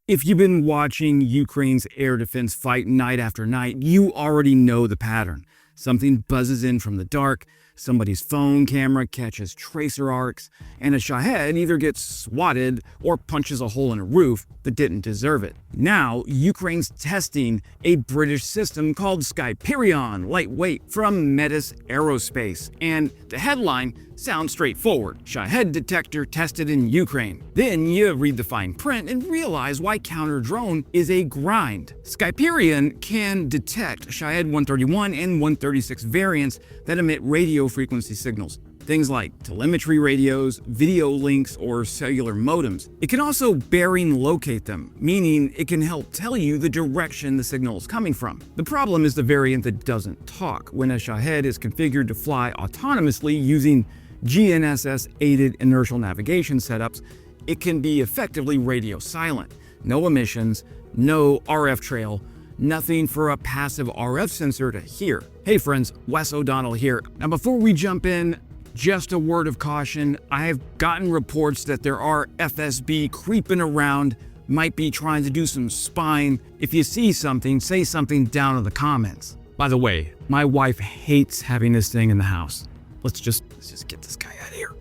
If you've been watching Ukraine's air defense fight night after night, you already know the pattern. Something buzzes in from the dark, somebody's phone camera catches tracer arcs, and a Shahed either gets swatted or punches a hole in a roof that didn't deserve it. Now, Ukraine's testing a British system called Skyperion, lightweight, from Metis Aerospace, and the headline sounds straightforward: Shahed detector tested in Ukraine. Then you read the fine print and realize why counter-drone is a grind. Skyperion can detect Shahed-131 and 136 variants that emit radio frequency signals, things like telemetry radios, video links, or cellular modems. It can also bearing locate them, meaning it can help tell you the direction the signal is coming from. The problem is the variant that doesn't talk. When a Shahed is configured to fly autonomously using GNSS-aided inertial navigation setups, it can be effectively radio silent. No emissions, no RF trail, nothing for a passive RF sensor to hear. Hey friends, Wes O'Donnell here. Now before we jump in, just a word of caution. I have gotten reports that there are FSB creeping around, might be trying to do some spying. If you see something, say something down in the comments. By the way, my wife hates having this thing in the house. Let's just get this guy out of here.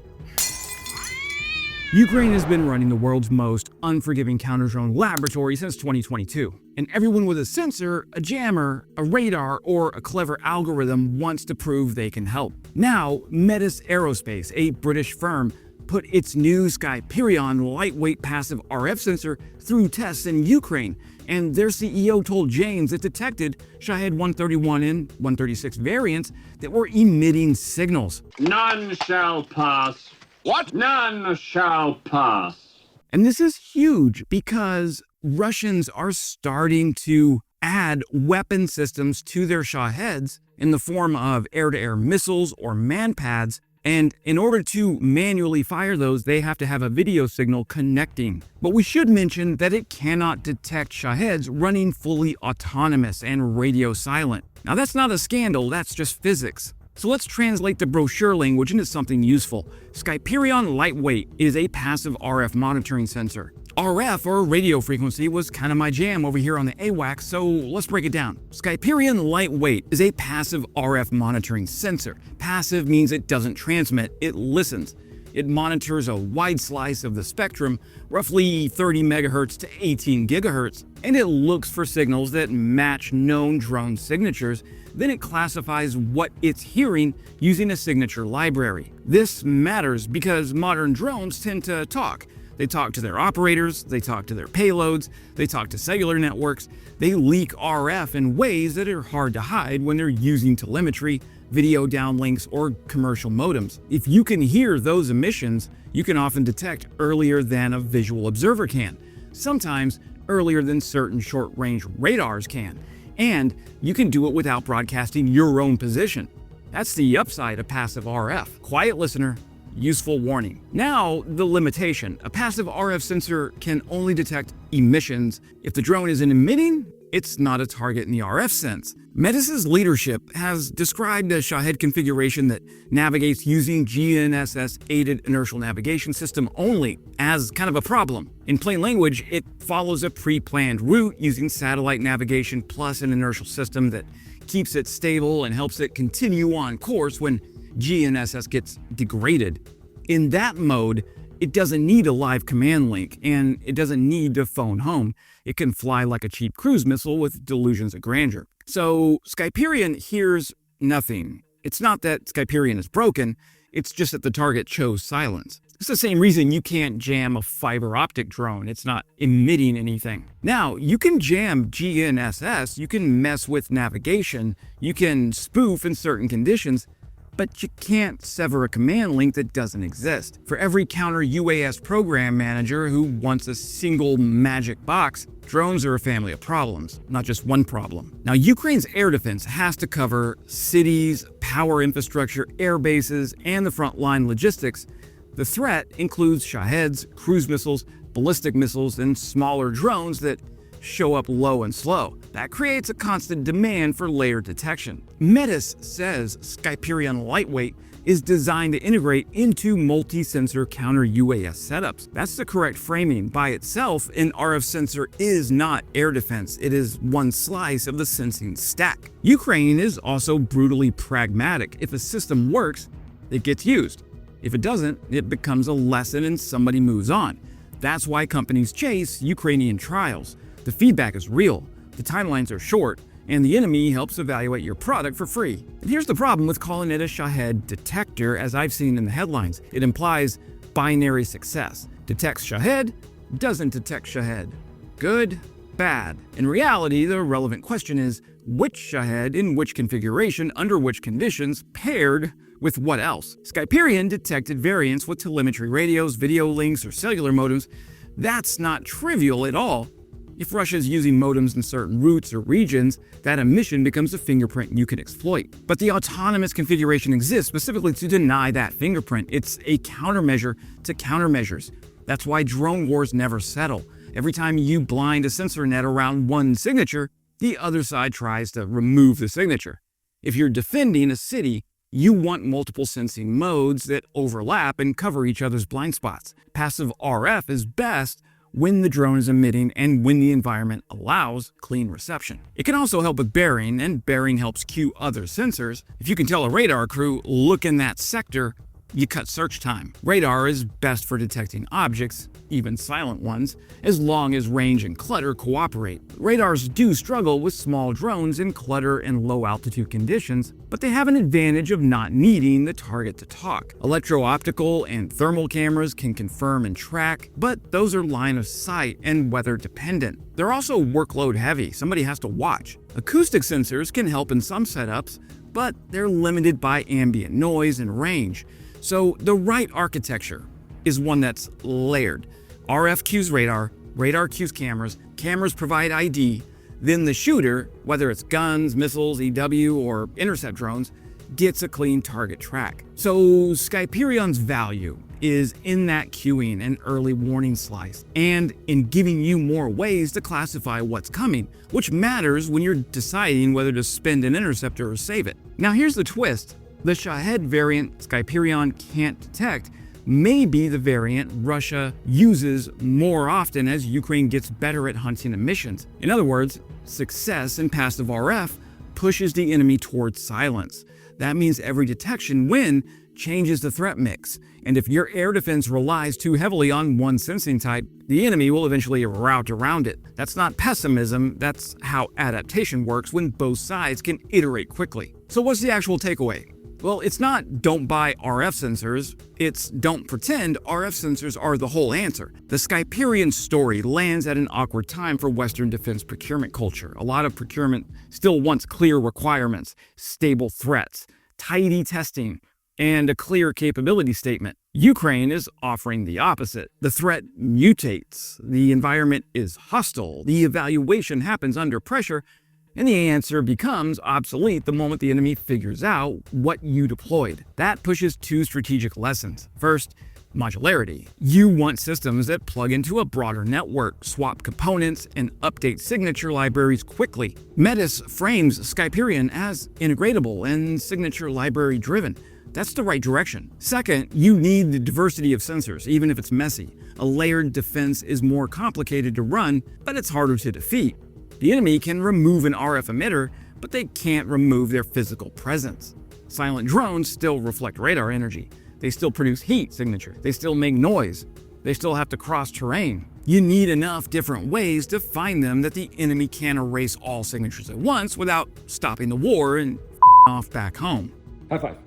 Ukraine has been running the world's most unforgiving counter-drone laboratory since 2022. And everyone with a sensor, a jammer, a radar, or a clever algorithm wants to prove they can help. Now, Metis Aerospace, a British firm, put its new Skyperion lightweight passive RF sensor through tests in Ukraine, and their CEO told James it detected Shahed-131 and 136 variants that were emitting signals. None shall pass. What? None shall pass. And this is huge because Russians are starting to add weapon systems to their Shaheds in the form of air-to-air missiles or manpads. And in order to manually fire those, they have to have a video signal connecting. But we should mention that it cannot detect Shaheds running fully autonomous and radio silent. Now that's not a scandal, that's just physics. So let's translate the brochure language into something useful. Skyperion Lightweight is a passive RF monitoring sensor. RF, or radio frequency, was kind of my jam over here on the AWACS, so let's break it down. Skyperion Lightweight is a passive RF monitoring sensor. Passive means it doesn't transmit, it listens. It monitors a wide slice of the spectrum, roughly 30 megahertz to 18 gigahertz, and it looks for signals that match known drone signatures. Then it classifies what it's hearing using a signature library. This matters because modern drones tend to talk. They talk to their operators, they talk to their payloads, they talk to cellular networks, they leak RF in ways that are hard to hide when they're using telemetry, video downlinks, or commercial modems. If you can hear those emissions, you can often detect earlier than a visual observer can, sometimes earlier than certain short-range radars can, and you can do it without broadcasting your own position. That's the upside of passive RF. Quiet listener, useful warning. Now, the limitation. A passive RF sensor can only detect emissions. If the drone isn't emitting, it's not a target in the RF sense. Metis's leadership has described a Shahed configuration that navigates using GNSS-aided inertial navigation system only as kind of a problem. In plain language, it follows a pre-planned route using satellite navigation plus an inertial system that keeps it stable and helps it continue on course when GNSS gets degraded. In that mode, it doesn't need a live command link, and it doesn't need to phone home. It can fly like a cheap cruise missile with delusions of grandeur. So Skyperion hears nothing. It's not that Skyperion is broken, it's just that the target chose silence. It's the same reason you can't jam a fiber optic drone. It's not emitting anything. Now, you can jam GNSS, you can mess with navigation, you can spoof in certain conditions, but you can't sever a command link that doesn't exist. For every counter UAS program manager who wants a single magic box, drones are a family of problems, not just one problem. Now, Ukraine's air defense has to cover cities, power infrastructure, air bases, and the frontline logistics. The threat includes Shaheds, cruise missiles, ballistic missiles, and smaller drones that show up low and slow. That creates a constant demand for layered detection. Metis says Skyperion Lightweight is designed to integrate into multi-sensor counter-UAS setups. That's the correct framing. By itself, an RF sensor is not air defense. It is one slice of the sensing stack. Ukraine is also brutally pragmatic. If a system works, it gets used. If it doesn't, it becomes a lesson and somebody moves on. That's why companies chase Ukrainian trials. The feedback is real, the timelines are short, and the enemy helps evaluate your product for free. And here's the problem with calling it a Shahed detector, as I've seen in the headlines. It implies binary success. Detects Shahed, doesn't detect Shahed. Good, bad. In reality, the relevant question is, which Shahed in which configuration, under which conditions, paired with what else? Skyperion detected variants with telemetry radios, video links, or cellular modems. That's not trivial at all. If Russia's using modems in certain routes or regions, that emission becomes a fingerprint you can exploit. But the autonomous configuration exists specifically to deny that fingerprint. It's a countermeasure to countermeasures. That's why drone wars never settle. Every time you blind a sensor net around one signature, the other side tries to remove the signature. If you're defending a city, you want multiple sensing modes that overlap and cover each other's blind spots. Passive RF is best when the drone is emitting and when the environment allows clean reception. It can also help with bearing, and bearing helps cue other sensors. If you can tell a radar crew, look in that sector, you cut search time. Radar is best for detecting objects, even silent ones, as long as range and clutter cooperate. Radars do struggle with small drones in clutter and low altitude conditions, but they have an advantage of not needing the target to talk. Electro-optical and thermal cameras can confirm and track, but those are line of sight and weather dependent. They're also workload heavy. Somebody has to watch. Acoustic sensors can help in some setups, but they're limited by ambient noise and range. So the right architecture is one that's layered. RF cues radar, radar cues cameras, cameras provide ID, then the shooter, whether it's guns, missiles, EW, or intercept drones, gets a clean target track. So Skyperion's value is in that queuing and early warning slice, and in giving you more ways to classify what's coming, which matters when you're deciding whether to spend an interceptor or save it. Now here's the twist. The Shahed variant Skyperion can't detect may be the variant Russia uses more often as Ukraine gets better at hunting emissions. In other words, success in passive RF pushes the enemy towards silence. That means every detection win changes the threat mix, and if your air defense relies too heavily on one sensing type, the enemy will eventually route around it. That's not pessimism, that's how adaptation works when both sides can iterate quickly. So what's the actual takeaway? Well, it's not don't buy RF sensors, it's don't pretend RF sensors are the whole answer. The Skyperion story lands at an awkward time for Western defense procurement culture. A lot of procurement still wants clear requirements, stable threats, tidy testing, and a clear capability statement. Ukraine is offering the opposite. The threat mutates, the environment is hostile, the evaluation happens under pressure, and the answer becomes obsolete the moment the enemy figures out what you deployed. That pushes two strategic lessons. First, modularity. You want systems that plug into a broader network, swap components, and update signature libraries quickly. Metis frames Skyperion as integratable and signature library driven. That's the right direction. Second, you need the diversity of sensors, even if it's messy. A layered defense is more complicated to run, but it's harder to defeat. The enemy can remove an RF emitter, but they can't remove their physical presence. Silent drones still reflect radar energy. They still produce heat signature. They still make noise. They still have to cross terrain. You need enough different ways to find them that the enemy can't erase all signatures at once without stopping the war and off back home. High five.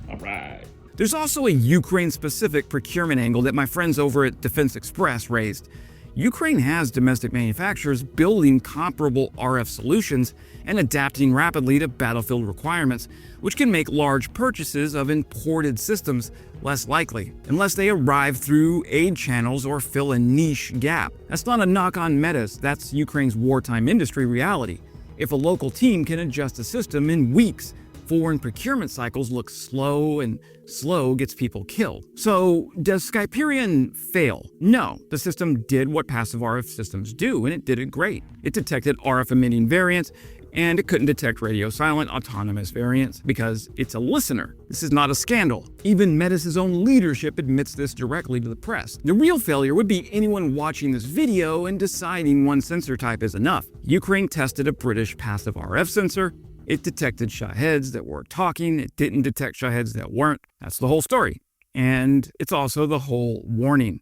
All right. There's also a Ukraine-specific procurement angle that my friends over at Defense Express raised. Ukraine has domestic manufacturers building comparable RF solutions and adapting rapidly to battlefield requirements, which can make large purchases of imported systems less likely, unless they arrive through aid channels or fill a niche gap. That's not a knock on Metis, that's Ukraine's wartime industry reality. If a local team can adjust a system in weeks, foreign procurement cycles look slow, and slow gets people killed. So, does Skyperion fail? No, the system did what passive RF systems do, and it did it great. It detected RF emitting variants, and it couldn't detect radio silent autonomous variants because it's a listener. This is not a scandal. Even Metis' own leadership admits this directly to the press. The real failure would be anyone watching this video and deciding one sensor type is enough. Ukraine tested a British passive RF sensor. It detected Shaheds that were talking. It didn't detect Shaheds that weren't. That's the whole story. And it's also the whole warning.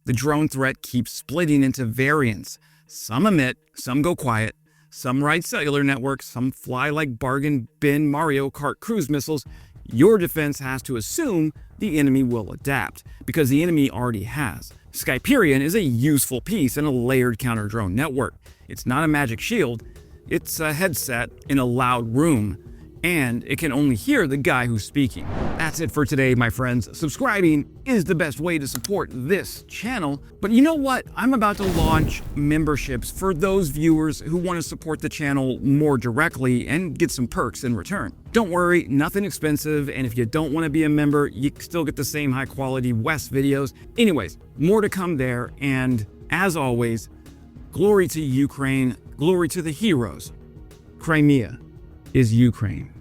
The drone threat keeps splitting into variants. Some emit, some go quiet, some ride cellular networks, some fly like bargain bin Mario Kart cruise missiles. Your defense has to assume the enemy will adapt, because the enemy already has. Skyperion is a useful piece in a layered counter-drone network. It's not a magic shield, it's a headset in a loud room, and it can only hear the guy who's speaking. That's it for today, my friends. Subscribing is the best way to support this channel, but you know what? I'm about to launch memberships for those viewers who want to support the channel more directly and get some perks in return. Don't worry, nothing expensive, and if you don't want to be a member, you still get the same high quality West videos. Anyways, more to come there, and as always, glory to Ukraine, glory to the heroes. Crimea is Ukraine.